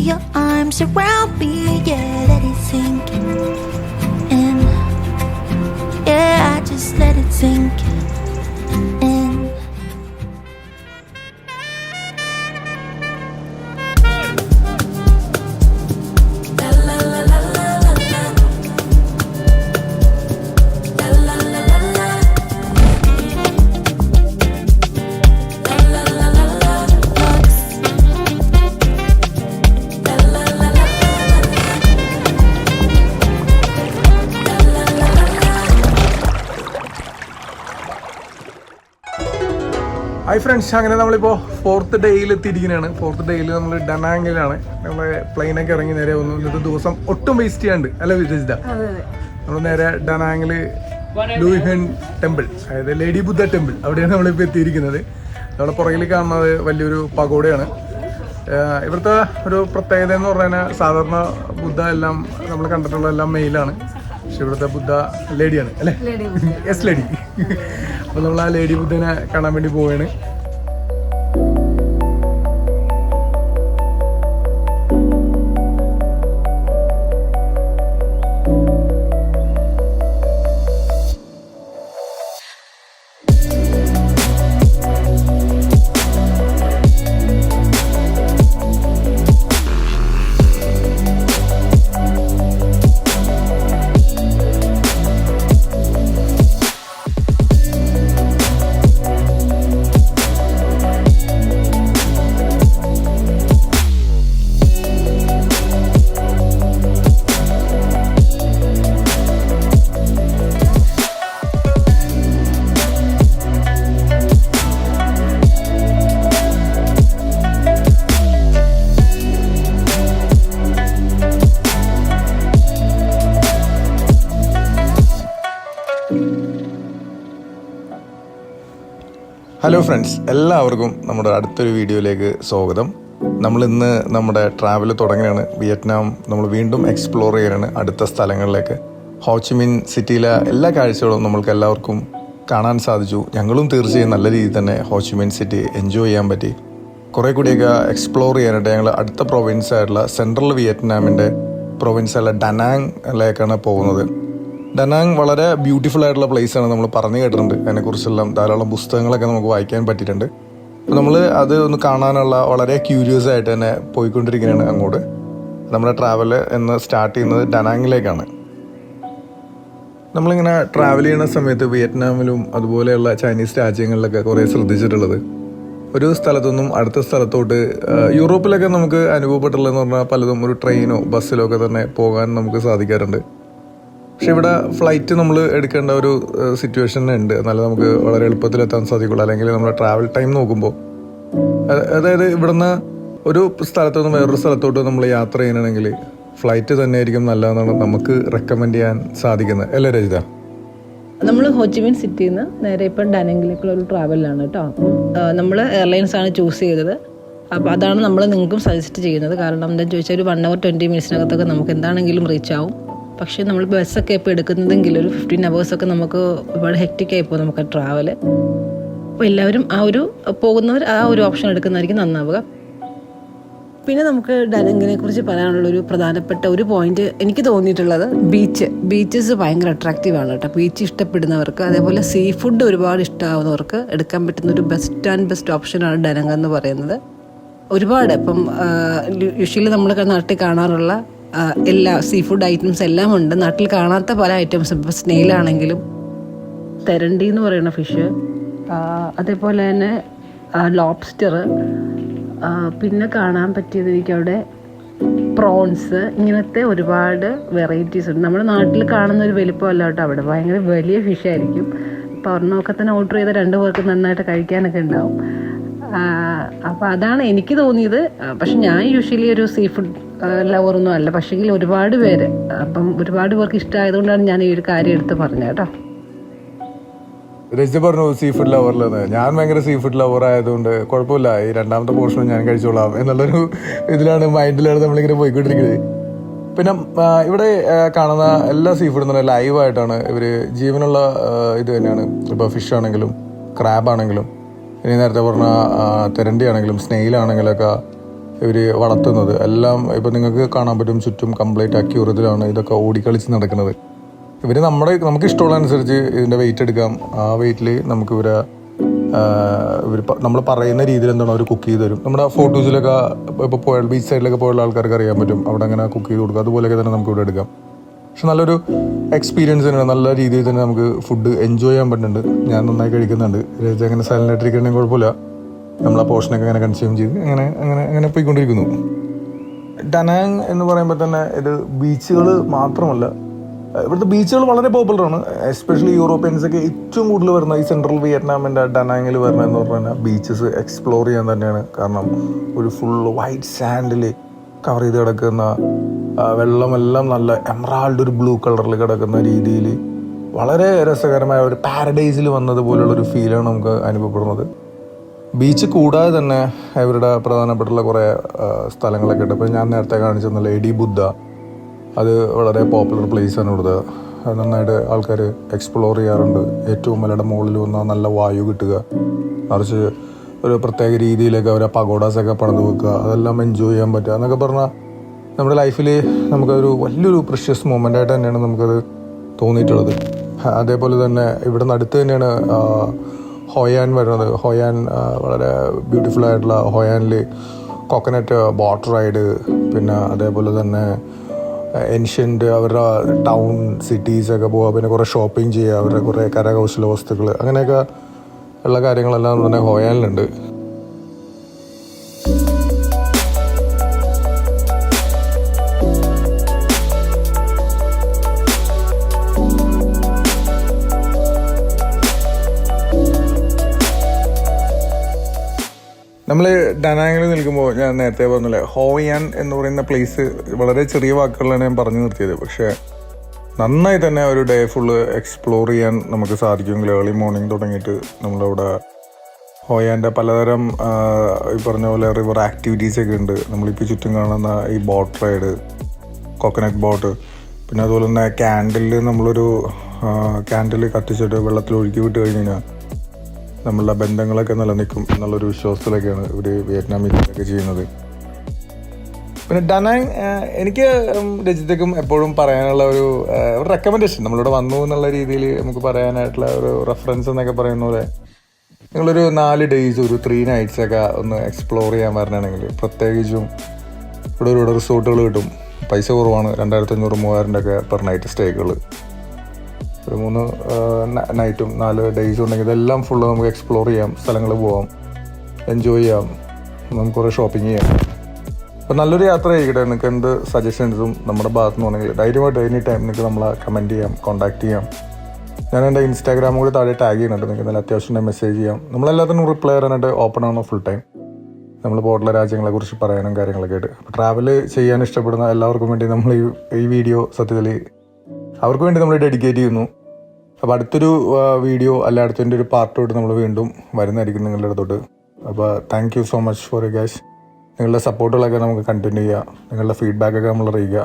Your arms around me, yeah, let it sink in. Yeah, I just let it sink in. La la la la la la la. La la la la la. La la la la la. Hi friends, അങ്ങനെ നമ്മളിപ്പോൾ 4th ഡേയിൽ എത്തിയിരിക്കുന്നതാണ്. 4th ഡേയിൽ നമ്മൾ ഡനാങ്ങിലാണ്. നമ്മളെ പ്ലെയിനൊക്കെ ഇറങ്ങി നേരെ വന്നു. ഇന്നത്തെ ദിവസം ഒട്ടും വേസ്റ്റ് ചെയ്യാണ്ട് അല്ല വിജയിച്ച നമ്മൾ നേരെ ഡനാങ്ങിൽ ലൂയിഹൻ ടെമ്പിൾ, അതായത് ലേഡി ബുദ്ധ ടെമ്പിൾ, അവിടെയാണ് നമ്മളിപ്പോൾ എത്തിയിരിക്കുന്നത്. നമ്മുടെ പുറകിൽ കാണുന്നത് വലിയൊരു പഗോഡയാണ്. ഇവിടുത്തെ ഒരു പ്രത്യേകത എന്ന് പറഞ്ഞാൽ സാധാരണ ബുദ്ധ എല്ലാം നമ്മൾ കണ്ടിട്ടുള്ള എല്ലാം മെയിലാണ്, പക്ഷെ ഇവിടുത്തെ ബുദ്ധ ലേഡിയാണ് അല്ലേ? Yes, lady. അപ്പോൾ നമ്മൾ ആ ലേഡി ബുദ്ധനെ കാണാൻ വേണ്ടി പോവുകയാണ്. ഹലോ ഫ്രണ്ട്സ്, എല്ലാവർക്കും നമ്മുടെ അടുത്തൊരു വീഡിയോയിലേക്ക് സ്വാഗതം. നമ്മളിന്ന് നമ്മുടെ ട്രാവൽ തുടങ്ങുകയാണ്. വിയറ്റ്നാം നമ്മൾ വീണ്ടും എക്സ്പ്ലോർ ചെയ്യാനാണ് അടുത്ത സ്ഥലങ്ങളിലേക്ക്. ഹോച്ചിമിൻ സിറ്റിയിലെ എല്ലാ കാഴ്ചകളും നമ്മൾക്ക് എല്ലാവർക്കും കാണാൻ സാധിച്ചു. ഞങ്ങളും തീർച്ചയായും നല്ല രീതിയിൽ തന്നെ ഹോച്ചിമിൻ സിറ്റി എൻജോയ് ചെയ്യാൻ പറ്റി. കുറേ കൂടിയൊക്കെ എക്സ്പ്ലോർ ചെയ്യാനായിട്ട് ഞങ്ങൾ അടുത്ത പ്രൊവിൻസായിട്ടുള്ള സെൻട്രൽ വിയറ്റ്നാമിൻ്റെ പ്രൊവിൻസായുള്ള ഡനാങ്ങിലേക്കാണ് പോകുന്നത്. ഡനാങ് വളരെ ബ്യൂട്ടിഫുൾ ആയിട്ടുള്ള പ്ലേസാണ്, നമ്മൾ പറഞ്ഞു കേട്ടിട്ടുണ്ട്. അതിനെക്കുറിച്ചെല്ലാം ധാരാളം പുസ്തകങ്ങളൊക്കെ നമുക്ക് വായിക്കാൻ പറ്റിയിട്ടുണ്ട്. അപ്പോൾ നമ്മൾ അത് ഒന്ന് കാണാനുള്ള വളരെ ക്യൂരിയസ് ആയിട്ട് തന്നെ പോയിക്കൊണ്ടിരിക്കുകയാണ് അങ്ങോട്ട്. നമ്മുടെ ട്രാവൽ എന്ന് സ്റ്റാർട്ട് ചെയ്യുന്നത് ഡനാങ്ങിലേക്കാണ്. നമ്മളിങ്ങനെ ട്രാവൽ ചെയ്യുന്ന സമയത്ത് വിയറ്റ്നാമിലും അതുപോലെയുള്ള ചൈനീസ് രാജ്യങ്ങളിലൊക്കെ കുറേ ശ്രദ്ധിച്ചിട്ടുള്ളത്, ഒരു സ്ഥലത്തുനിന്നും അടുത്ത സ്ഥലത്തോട്ട് യൂറോപ്പിലൊക്കെ നമുക്ക് അനുഭവപ്പെട്ടുള്ളതെന്ന് പറഞ്ഞാൽ പലതും ഒരു ട്രെയിനോ ബസ്സിലോ ഒക്കെ തന്നെ പോകാൻ നമുക്ക് സാധിക്കാറുണ്ട്. പക്ഷെ ഇവിടെ ഫ്ലൈറ്റ് നമ്മൾ എടുക്കേണ്ട ഒരു സിറ്റുവേഷൻ ഉണ്ട്, എന്നാലും നമുക്ക് വളരെ എളുപ്പത്തിലെത്താൻ സാധിക്കുള്ളൂ. അല്ലെങ്കിൽ നമ്മുടെ ട്രാവൽ ടൈം നോക്കുമ്പോൾ, അതായത് ഇവിടുന്ന് ഒരു സ്ഥലത്തു നിന്ന് വേറൊരു സ്ഥലത്തോട്ട് നമ്മൾ യാത്ര ചെയ്യണമെങ്കിൽ ഫ്ലൈറ്റ് തന്നെയായിരിക്കും നല്ലതെന്നാണ് നമുക്ക് റെക്കമെൻഡ് ചെയ്യാൻ സാധിക്കുന്നത്, അല്ലേ രജിത? നമ്മൾ ഹോച്ചിമിൻ സിറ്റിയിൽ നിന്ന് നേരെ ഇപ്പം ഡനാങ്ങിലേക്കുള്ള ഒരു ട്രാവലിലാണ് കേട്ടോ. അപ്പം നമ്മൾ എയർലൈൻസാണ് ചൂസ് ചെയ്തത്. അപ്പോൾ അതാണ് നമ്മൾ നിങ്ങൾക്കും സജസ്റ്റ് ചെയ്യുന്നത്. കാരണം എന്താണെന്ന് ചോദിച്ചാൽ ഒരു 1 hour 20 minutes നമുക്ക് എന്താണെങ്കിലും റീച്ച് ആവും. പക്ഷേ നമ്മൾ ബസ്സൊക്കെ ഇപ്പോൾ എടുക്കുന്നതെങ്കിൽ ഒരു 15 hours നമുക്ക് ഒരുപാട് ഹെക്റ്റിക്കായി പോകും നമുക്ക് ട്രാവൽ. അപ്പോൾ എല്ലാവരും പോകുന്നവർ ആ ഒരു ഓപ്ഷൻ എടുക്കുന്നതായിരിക്കും നന്നാവുക. പിന്നെ നമുക്ക് ഡനാങ്ങിനെ കുറിച്ച് പറയാനുള്ളൊരു പ്രധാനപ്പെട്ട ഒരു പോയിന്റ് എനിക്ക് തോന്നിയിട്ടുള്ളത് ബീച്ചസ് ഭയങ്കര അട്രാക്റ്റീവാണ് കേട്ടോ. ബീച്ച് ഇഷ്ടപ്പെടുന്നവർക്ക്, അതേപോലെ സീ ഫുഡ് ഒരുപാട് ഇഷ്ടമാവുന്നവർക്ക് എടുക്കാൻ പറ്റുന്ന ഒരു ബെസ്റ്റ് ഓപ്ഷനാണ് ഡനാങ് എന്ന് പറയുന്നത്. ഒരുപാട് ഇപ്പം യൂഷ്വലി നമ്മൾ നാട്ടിൽ കാണാറുള്ള എല്ലാ സീ ഫുഡ് ഐറ്റംസ് എല്ലാം ഉണ്ട്. നാട്ടിൽ കാണാത്ത പല ഐറ്റംസ്, ഇപ്പോൾ സ്നെയിലാണെങ്കിലും തെരണ്ടി എന്ന് പറയുന്ന ഫിഷ്, അതേപോലെ തന്നെ ലോബ്സ്റ്റർ, പിന്നെ കാണാൻ പറ്റിയത് എനിക്കവിടെ പ്രോൺസ്, ഇങ്ങനത്തെ ഒരുപാട് വെറൈറ്റീസ് ഉണ്ട്. നമ്മുടെ നാട്ടിൽ കാണുന്ന ഒരു വലിപ്പമല്ല കേട്ടോ, അവിടെ ഭയങ്കര വലിയ ഫിഷായിരിക്കും. അപ്പോൾ ഒരെണ്ണമൊക്കെ തന്നെ ഓർഡർ ചെയ്താൽ 2 പേർക്ക് നന്നായിട്ട് കഴിക്കാനൊക്കെ ഉണ്ടാവും. അപ്പോൾ അതാണ് എനിക്ക് തോന്നിയത്. പക്ഷെ ഞാൻ യൂഷ്വലി ഒരു സീ ഫുഡ് ലവറൊന്നും അല്ല, പക്ഷേങ്കിൽ ഒരുപാട് പേര്, അപ്പം ഒരുപാട് പേർക്ക് ഇഷ്ടമായതുകൊണ്ടാണ് ഞാൻ ഈ ഒരു കാര്യം എടുത്ത് പറഞ്ഞത് കേട്ടോ. രജിത പറഞ്ഞു സീ ഫുഡ് ലവറിലെന്ന്. ഞാൻ ഭയങ്കര സീ ഫുഡ് ലവർ ആയതുകൊണ്ട് കുഴപ്പമില്ല, ഈ രണ്ടാമത്തെ പോർഷൻ ഞാൻ കഴിച്ചോളാം എന്നുള്ളൊരു ഇതിലാണ്, മൈൻഡിലാണ് നമ്മളിങ്ങനെ പോയിക്കൊണ്ടിരിക്കുന്നത്. പിന്നെ ഇവിടെ കാണുന്ന എല്ലാ സീ ഫുഡും തന്നെ ലൈവായിട്ടാണ് ഇവർ, ജീവനുള്ള ഇത് തന്നെയാണ്. ഇപ്പോൾ ഫിഷ് ആണെങ്കിലും ക്രാബ് ആണെങ്കിലും ഇനി നേരത്തെ പറഞ്ഞ തെരണ്ടി ആണെങ്കിലും സ്നെയിലാണെങ്കിലൊക്കെ ഇവർ വളർത്തുന്നത് എല്ലാം ഇപ്പോൾ നിങ്ങൾക്ക് കാണാൻ പറ്റും. ചുറ്റും കംപ്ലീറ്റ് അക്യൂറത്തിലാണ് ഇതൊക്കെ ഓടിക്കളിച്ച് നടക്കുന്നത്. ഇവർ നമുക്ക് ഇഷ്ടമുള്ള അനുസരിച്ച് ഇതിൻ്റെ വെയിറ്റ് എടുക്കാം. ആ വെയിറ്റിൽ നമുക്ക് ഇവർ നമ്മൾ പറയുന്ന രീതിയിൽ എന്താണ് അവർ കുക്ക് ചെയ്ത് തരും. നമ്മുടെ ഫോട്ടോസിലൊക്കെ ഇപ്പോൾ പോയ ബീച്ച് സൈഡിലൊക്കെ പോയുള്ള ആൾക്കാർക്ക് അറിയാൻ പറ്റും, അവിടെ അങ്ങനെ കുക്ക് ചെയ്ത് കൊടുക്കുക. അതുപോലെയൊക്കെ തന്നെ നമുക്ക് ഇവിടെ എടുക്കാം. പക്ഷെ നല്ലൊരു എക്സ്പീരിയൻസ് തന്നെയാണ്, നല്ല രീതിയിൽ തന്നെ നമുക്ക് ഫുഡ് എൻജോയ് ചെയ്യാൻ പറ്റുന്നുണ്ട്. ഞാൻ നന്നായി കഴിക്കുന്നുണ്ട്. രജിത അങ്ങനെ സൈലൻ്റ് ആയിട്ടിരിക്കണമെങ്കിൽ കുഴപ്പമില്ല, നമ്മൾ ആ പോർഷനൊക്കെ അങ്ങനെ കൺസ്യൂം ചെയ്ത് അങ്ങനെ അങ്ങനെ അങ്ങനെ പോയിക്കൊണ്ടിരിക്കുന്നു. ഡനാങ് എന്ന് പറയുമ്പോൾ തന്നെ ഇത് ബീച്ചുകൾ മാത്രമല്ല, ഇവിടുത്തെ ബീച്ചുകൾ വളരെ പോപ്പുലറാണ്. എസ്പെഷ്യലി യൂറോപ്യൻസൊക്കെ ഏറ്റവും കൂടുതൽ വരുന്ന ഈ സെൻട്രൽ വിയറ്റ്നാമിൻ്റെ ഡനാങ്ങിൽ വരുന്നതെന്ന് പറഞ്ഞാൽ ബീച്ചസ് എക്സ്പ്ലോർ ചെയ്യാൻ തന്നെയാണ്. കാരണം ഒരു ഫുൾ വൈറ്റ് സാൻഡിൽ കവർ ചെയ്ത് കിടക്കുന്ന വെള്ളമെല്ലാം നല്ല എമറാൾഡ് ഒരു ബ്ലൂ കളറിൽ കിടക്കുന്ന രീതിയിൽ വളരെ രസകരമായ ഒരു പാരഡൈസിൽ വന്നതുപോലുള്ളൊരു ഫീലാണ് നമുക്ക് അനുഭവപ്പെടുന്നത്. ബീച്ച് കൂടാതെ തന്നെ ഇവരുടെ പ്രധാനപ്പെട്ടുള്ള കുറേ സ്ഥലങ്ങളൊക്കെ ഉണ്ട്. ഇപ്പോൾ ഞാൻ നേരത്തെ കാണിച്ചിരുന്ന ലേഡി ബുദ്ധ, അത് വളരെ പോപ്പുലർ പ്ലേസാണ് ഇവിടുത്തെ. അത് നന്നായിട്ട് ആൾക്കാർ എക്സ്പ്ലോർ ചെയ്യാറുണ്ട്. ഏറ്റവും മലയുടെ മുകളിൽ വന്നാൽ നല്ല വായു കിട്ടുക, മറിച്ച് ഒരു പ്രത്യേക രീതിയിലൊക്കെ അവരെ പഗോഡാസൊക്കെ പണിത് വെക്കുക, അതെല്ലാം എൻജോയ് ചെയ്യാൻ പറ്റുക എന്നൊക്കെ പറഞ്ഞാൽ നമ്മുടെ ലൈഫിൽ നമുക്കൊരു വലിയൊരു പ്രഷ്യസ് മൊമെൻ്റ് ആയിട്ട് തന്നെയാണ് നമുക്കത് തോന്നിയിട്ടുള്ളത്. അതേപോലെ തന്നെ ഇവിടെ നിന്ന് അടുത്ത് തന്നെയാണ് ഹോയാൻ വരുന്നത്. ഹോയാൻ വളരെ ബ്യൂട്ടിഫുൾ ആയിട്ടുള്ള ഹോയാനിൽ കോക്കനട്ട് ബോട്ട് റൈഡ്, പിന്നെ അതേപോലെ തന്നെ ഏൻഷ്യൻ്റ് അവരുടെ ടൗൺ സിറ്റീസൊക്കെ പോവുക, പിന്നെ കുറേ ഷോപ്പിംഗ് ചെയ്യുക, അവരുടെ കുറേ കരകൗശല വസ്തുക്കൾ, അങ്ങനെയൊക്കെ ഉള്ള കാര്യങ്ങളെല്ലാം തന്നെ ഹോയാനിലുണ്ട്. നമ്മൾ ഡനാങ്ങിൽ നിൽക്കുമ്പോൾ ഞാൻ നേരത്തെ പറഞ്ഞില്ലേ, ഹോയാൻ എന്ന് പറയുന്ന പ്ലേസ് വളരെ ചെറിയ വാക്കുകളിലാണ് ഞാൻ പറഞ്ഞു നിർത്തിയത്. പക്ഷേ നന്നായി തന്നെ ഒരു ഡേ ഫുള്ള് എക്സ്പ്ലോർ ചെയ്യാൻ നമുക്ക് സാധിക്കുമെങ്കിൽ ഏർലി മോർണിംഗ് തുടങ്ങിയിട്ട് നമ്മളവിടെ ഹോയാൻ്റെ പലതരം ഈ പറഞ്ഞ പോലെ റിവർ ആക്ടിവിറ്റീസൊക്കെ ഉണ്ട്. നമ്മളിപ്പോൾ ചുറ്റും കാണുന്ന ഈ ബോട്ട് റൈഡ്, കോക്കനട്ട് ബോട്ട്, പിന്നെ അതുപോലെ തന്നെ നമ്മളൊരു ക്യാൻഡിൽ കത്തിച്ചിട്ട് വെള്ളത്തിൽ ഒഴുക്കി വിട്ട് കഴിഞ്ഞ് കഴിഞ്ഞാൽ നമ്മളുടെ ബന്ധങ്ങളൊക്കെ നിലനിൽക്കും എന്നുള്ളൊരു വിശ്വാസത്തിലൊക്കെയാണ് ഇവർ വിയറ്റ്നാമിൽ ഇതൊക്കെ ചെയ്യുന്നത്. പിന്നെ ഡനാങ് എനിക്ക് രജിതയ്ക്കും എപ്പോഴും പറയാനുള്ള ഒരു റെക്കമെൻഡേഷൻ, നമ്മളിവിടെ വന്നു എന്നുള്ള രീതിയിൽ നമുക്ക് പറയാനായിട്ടുള്ള ഒരു റെഫറൻസ് എന്നൊക്കെ പറയുന്ന പോലെ, നിങ്ങളൊരു 4 days ഒരു 3 nights ഒക്കെ ഒന്ന് എക്സ്പ്ലോർ ചെയ്യാൻ വരണമെങ്കിൽ, പ്രത്യേകിച്ചും ഇവിടെ റിസോർട്ടുകൾ കിട്ടും, പൈസ കുറവാണ്, 2500-3000 ഒക്കെ പെർ നൈറ്റ് സ്റ്റേകൾ, ഒരു 3 നൈറ്റും 4 days ഉണ്ടെങ്കിൽ ഇതെല്ലാം ഫുള്ള് നമുക്ക് എക്സ്പ്ലോർ ചെയ്യാം, സ്ഥലങ്ങൾ പോവാം, എൻജോയ് ചെയ്യാം, നമുക്ക് കുറേ ഷോപ്പിംഗ് ചെയ്യാം. അപ്പോൾ നല്ലൊരു യാത്ര ആയിരിക്കട്ടെ. നിങ്ങൾക്ക് എന്ത് സജഷൻസും നമ്മുടെ ഭാഗത്തു നിന്നുണ്ടെങ്കിൽ ധൈര്യമായിട്ട് എനി ടൈം നിങ്ങൾക്ക് നമ്മളെ കമൻറ്റ് ചെയ്യാം, കോൺടാക്ട് ചെയ്യാം. ഞാൻ എൻ്റെ ഇൻസ്റ്റാഗ്രാമും കൂടി താഴെ ടാഗ് ചെയ്യുന്നുണ്ട്, നിങ്ങൾക്ക് നല്ല അത്യാവശ്യം മെസ്സേജ് ചെയ്യാം. നമ്മളെല്ലാത്തിനും റിപ്ലൈ ചെയ്യാനായിട്ട് ഓപ്പൺ ആണോ ഫുൾ ടൈം, നമ്മൾ പോയിട്ടുള്ള രാജ്യങ്ങളെക്കുറിച്ച് പറയാനും കാര്യങ്ങളൊക്കെ ആയിട്ട്. അപ്പോൾ ട്രാവൽ ചെയ്യാൻ ഇഷ്ടപ്പെടുന്ന എല്ലാവർക്കും വേണ്ടി നമ്മൾ ഈ വീഡിയോ സത്യത്തിൽ അവർക്ക് വേണ്ടി നമ്മൾ ഡെഡിക്കേറ്റ് ചെയ്യുന്നു. അപ്പോൾ അടുത്തൊരു വീഡിയോ അല്ല അടുത്തതിൻ്റെ ഒരു പാർട്ടോട്ട് നമ്മൾ വീണ്ടും വരുന്നതായിരിക്കും നിങ്ങളുടെ അടുത്തോട്ട്. അപ്പോൾ thank you so much for guys. നിങ്ങളുടെ സപ്പോർട്ടുകളൊക്കെ നമുക്ക് കണ്ടിന്യൂ ചെയ്യുക, നിങ്ങളുടെ ഫീഡ്ബാക്കൊക്കെ നമ്മൾ അറിയിക്കുക.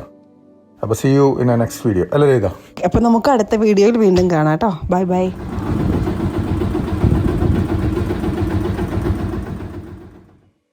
അപ്പോൾ see you in a next video. അല്ലേ ചെയ്താ? അപ്പോൾ നമുക്ക് അടുത്ത വീഡിയോയിൽ വീണ്ടും കാണാം കേട്ടോ. Bye by.